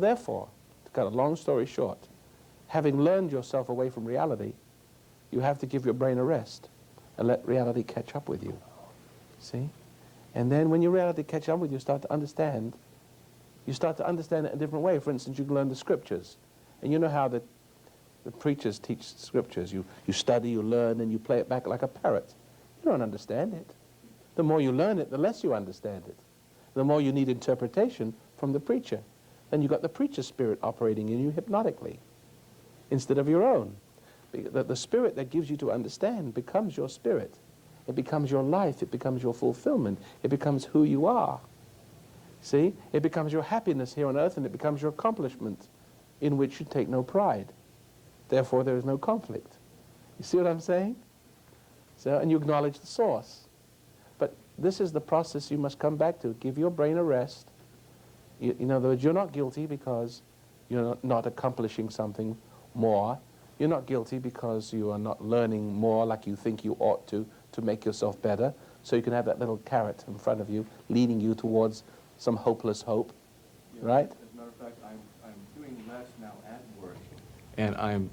therefore, to cut a long story short, having learned yourself away from reality, you have to give your brain a rest and let reality catch up with you. See? And then when your reality catches up with you, you start to understand. You start to understand it in a different way. For instance, you can learn the scriptures. And you know how the preachers teach scriptures. You study, you learn, and you play it back like a parrot. You don't understand it. The more you learn it, the less you understand it. The more you need interpretation from the preacher. Then you've got the preacher spirit operating in you hypnotically instead of your own. The spirit that gives you to understand becomes your spirit. It becomes your life. It becomes your fulfillment. It becomes who you are. See? It becomes your happiness here on earth, and it becomes your accomplishment in which you take no pride. Therefore, there is no conflict. You see what I'm saying? So, and you acknowledge the source. But this is the process you must come back to. Give your brain a rest. In other words, you're not guilty because you're not accomplishing something more. You're not guilty because you are not learning more like you think you ought to make yourself better. So you can have that little carrot in front of you leading you towards some hopeless hope. Yeah, right? As a matter of fact, I'm doing less now at work. And I'm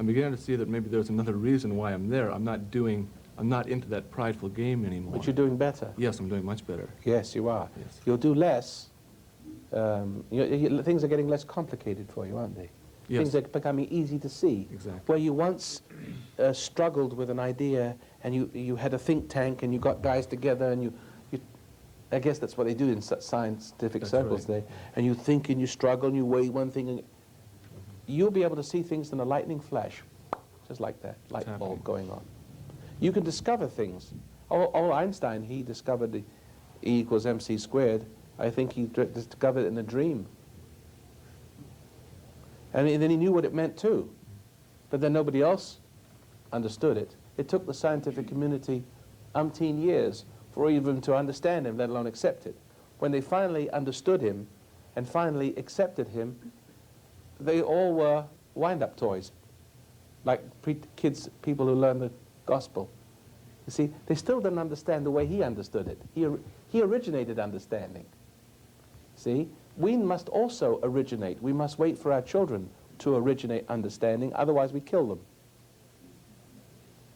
beginning to see that maybe there's another reason why I'm there. I'm not into that prideful game anymore. But you're doing better. Yes, I'm doing much better. Yes, you are. Yes. You'll do less. Things are getting less complicated for you, aren't they? Yes. Things are becoming easy to see. Exactly. Where you once struggled with an idea and you had a think tank and you got guys together and you I guess that's what they do in scientific circles right. And you think and you struggle and you weigh one thing and you'll be able to see things in a lightning flash, just like that, light bulb going on. You can discover things. Oh, Einstein, he discovered the E equals mc squared. I think he discovered it in a dream. And then he knew what it meant too. But then nobody else understood it. It took the scientific community umpteen years for even to understand him, let alone accept it. When they finally understood him and finally accepted him, they all were wind-up toys, like people who learn the gospel. You see, they still didn't understand the way he understood it. He originated understanding. See, we must also originate. We must wait for our children to originate understanding, otherwise we kill them.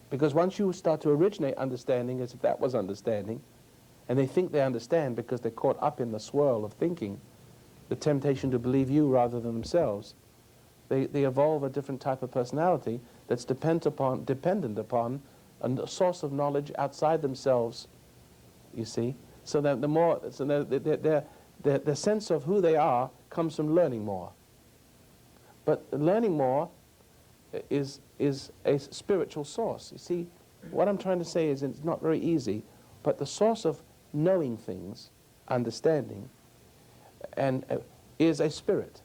Because once you start to originate understanding as if that was understanding, and they think they understand because they're caught up in the swirl of thinking, the temptation to believe you rather than themselves, they evolve a different type of personality that's dependent upon a source of knowledge outside themselves, you see. So that their sense of who they are comes from learning more. But learning more is a spiritual source. You see, what I'm trying to say is it's not very easy, but the source of knowing things, understanding, and is a spirit.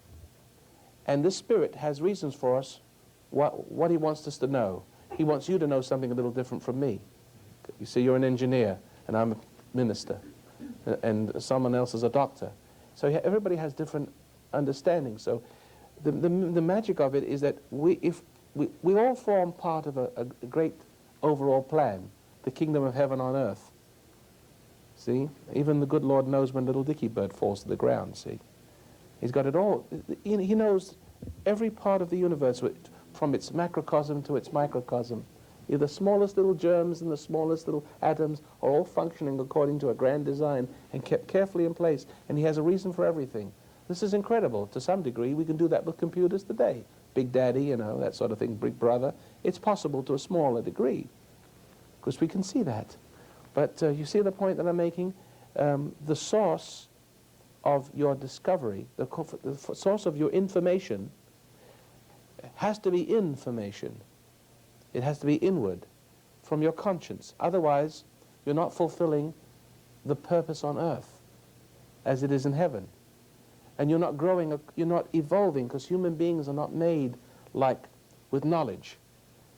And this spirit has reasons for us, what he wants us to know. He wants you to know something a little different from me. You see, you're an engineer, and I'm a minister, and someone else is a doctor. So everybody has different understandings. So the magic of it is that we all form part of a great overall plan, the kingdom of heaven on earth. See? Even the good Lord knows when little Dicky bird falls to the ground, see? He's got it all. He knows every part of the universe, from its macrocosm to its microcosm. The smallest little germs and the smallest little atoms are all functioning according to a grand design and kept carefully in place, and he has a reason for everything. This is incredible. To some degree, we can do that with computers today. Big Daddy, you know, that sort of thing, Big Brother. It's possible to a smaller degree, because we can see that. But you see the point that I'm making? The source of your discovery, the source of your information, has to be information. It has to be inward, from your conscience. Otherwise, you're not fulfilling the purpose on earth as it is in heaven. And you're not growing, you're not evolving, because human beings are not made like with knowledge.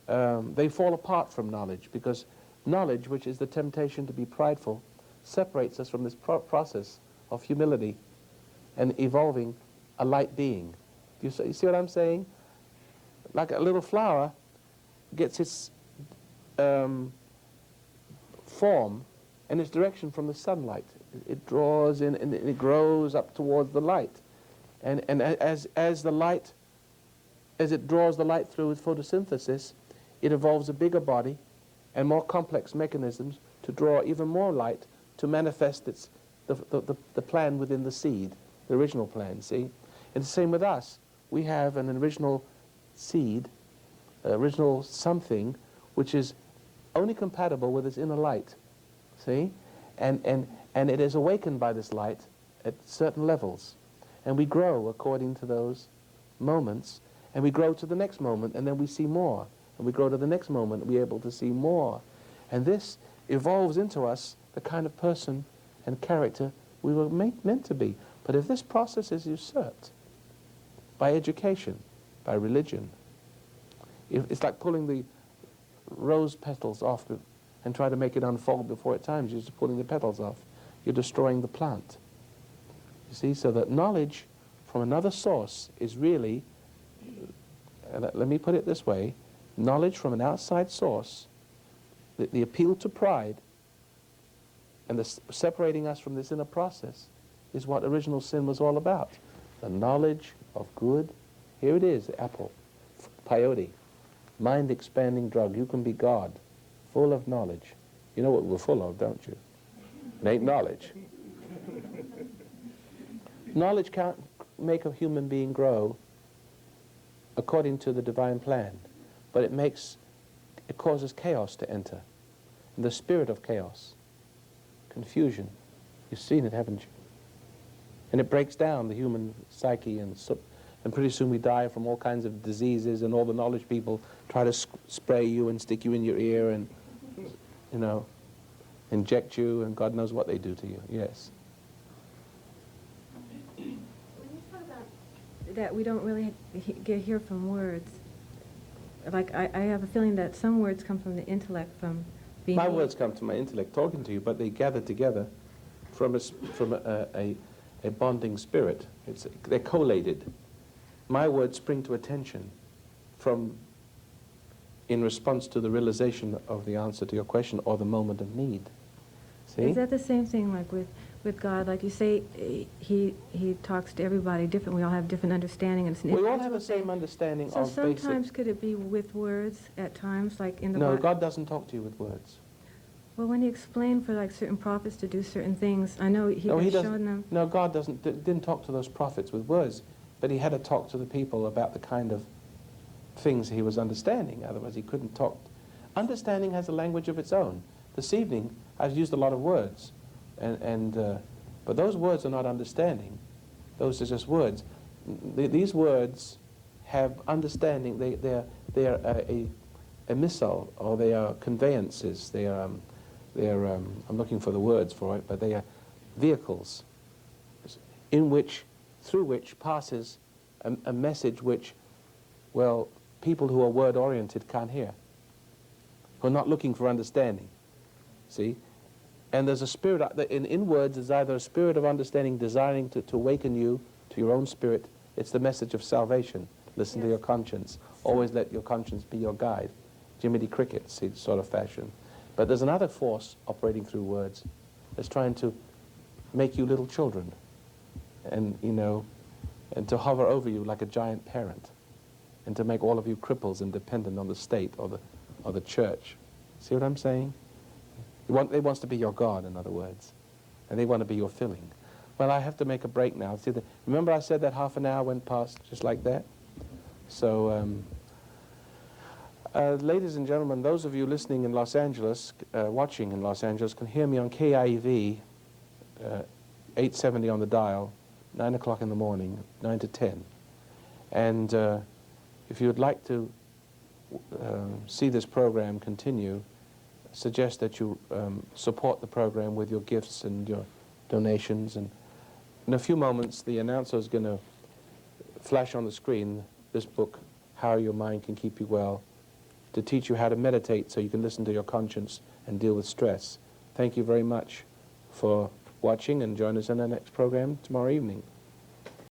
They fall apart from knowledge, because knowledge, which is the temptation to be prideful, separates us from this process of humility and evolving a light being. You see what I'm saying? Like a little flower gets its form and its direction from the sunlight. It draws in and it grows up towards the light. And as the light, as it draws the light through with photosynthesis, it evolves a bigger body and more complex mechanisms to draw even more light to manifest the plan within the seed, the original plan, see? And the same with us. We have an original seed, original something, which is only compatible with its inner light, see? And it is awakened by this light at certain levels. And we grow according to those moments, and we grow to the next moment, and then we see more. And we grow to the next moment, and we're able to see more. And this evolves into us the kind of person and character we were meant to be. But if this process is usurped by education, by religion, it's like pulling the rose petals off and try to make it unfold before it times. You're just pulling the petals off. You're destroying the plant. You see, so that knowledge from another source is really, let me put it this way, knowledge from an outside source, the appeal to pride, and the separating us from this inner process is what original sin was all about. The knowledge of good. Here it is, the apple, peyote, mind-expanding drug. You can be God, full of knowledge. You know what we're full of, don't you? It ain't knowledge. Knowledge can't make a human being grow according to the divine plan, but it causes chaos to enter. And the spirit of chaos, confusion. You've seen it, haven't you? And it breaks down the human psyche, and pretty soon we die from all kinds of diseases, and all the knowledge people try to spray you and stick you in your ear and, you know, inject you, and God knows what they do to you. Yes. When you talk about that we don't really hear from words, like I have a feeling that some words come from the intellect, from being... My words come to my intellect talking to you, but they gather together from a bonding spirit. They're collated. My words spring to attention in response to the realization of the answer to your question or the moment of need. See? Is that the same thing like with God? Like you say, he talks to everybody different. We all have different understanding. And it's We all have the same understanding so of basic... sometimes could it be with words at times, like in the... No, God doesn't talk to you with words. Well, when he explained for like certain prophets to do certain things, I know he was showing them... No, God didn't talk to those prophets with words, but he had to talk to the people about the kind of things he was understanding. Otherwise, he couldn't talk. Understanding has a language of its own. This evening, I've used a lot of words, but those words are not understanding. Those are just words. These words have understanding. They are a missile, or they are conveyances. They are I'm looking for the words for it, but they are vehicles through which passes a message which, well, people who are word-oriented can't hear, who are not looking for understanding, see? And there's a spirit, in words, there's either a spirit of understanding desiring to awaken you to your own spirit. It's the message of salvation. Listen to your conscience. Always let your conscience be your guide. Jiminy Cricket, see, sort of fashion. But there's another force operating through words that's trying to make you little children, and, you know, and to hover over you like a giant parent, and to make all of you cripples and dependent on the state or the church. See what I'm saying? They want to be your God, in other words, and they want to be your filling. Well, I have to make a break now. See, remember I said that half an hour went past just like that? So, ladies and gentlemen, those of you listening in Los Angeles, watching in Los Angeles, can hear me on KIEV, 870 on the dial, 9 o'clock in the morning, 9 to 10. And if you would like to see this program continue, suggest that you support the program with your gifts and your donations. And in a few moments, the announcer is going to flash on the screen this book, How Your Mind Can Keep You Well, to teach you how to meditate so you can listen to your conscience and deal with stress. Thank you very much for watching, and join us in our next program tomorrow evening.